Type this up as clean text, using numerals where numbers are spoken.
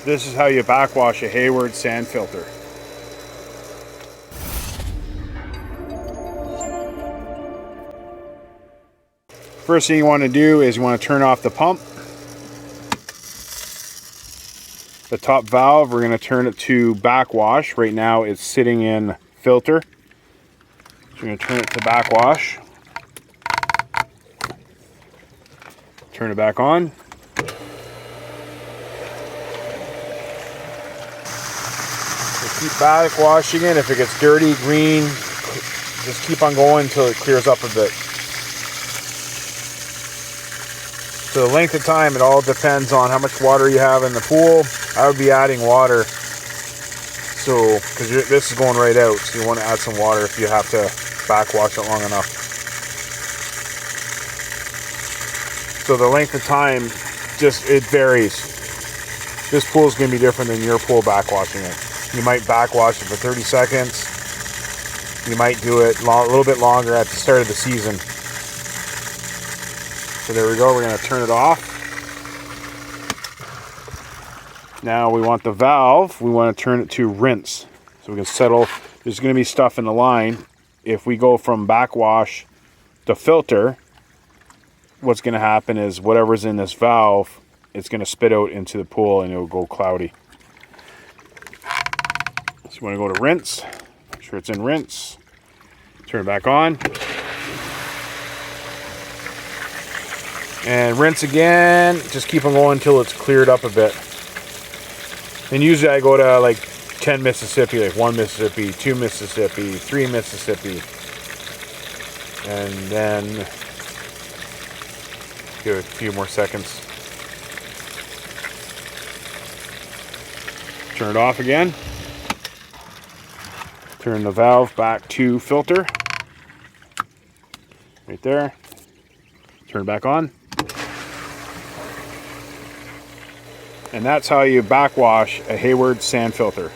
This is how you backwash a Hayward sand filter. First thing you want to do is you want to turn off the pump. The top valve, we're going to turn it to backwash. Right now it's sitting in filter. So we're going to turn it to backwash. Turn it back on. Keep backwashing it. If it gets dirty, green, just keep on going until it clears up a bit. So the length of time, it all depends on how much water you have in the pool. I would be adding water, so because this is going right out, so you want to add some water if you have to backwash it long enough. So the length of time, it varies. This pool is going to be different than your pool backwashing it. You might backwash it for 30 seconds. You might do it a little bit longer at the start of the season. So there we go, we're going to turn it off. Now we want the valve, we want to turn it to rinse. So we can settle, there's going to be stuff in the line. If we go from backwash to filter, what's going to happen is whatever's in this valve, it's going to spit out into the pool and it'll go cloudy. So you want to go to rinse, make sure it's in rinse, turn it back on. And rinse again, just keep on going until it's cleared up a bit. And usually I go to like 10 Mississippi, like 1 Mississippi, 2 Mississippi, 3 Mississippi. And then give it a few more seconds. Turn it off again. Turn the valve back to filter. Right there. Turn it back on. And that's how you backwash a Hayward sand filter.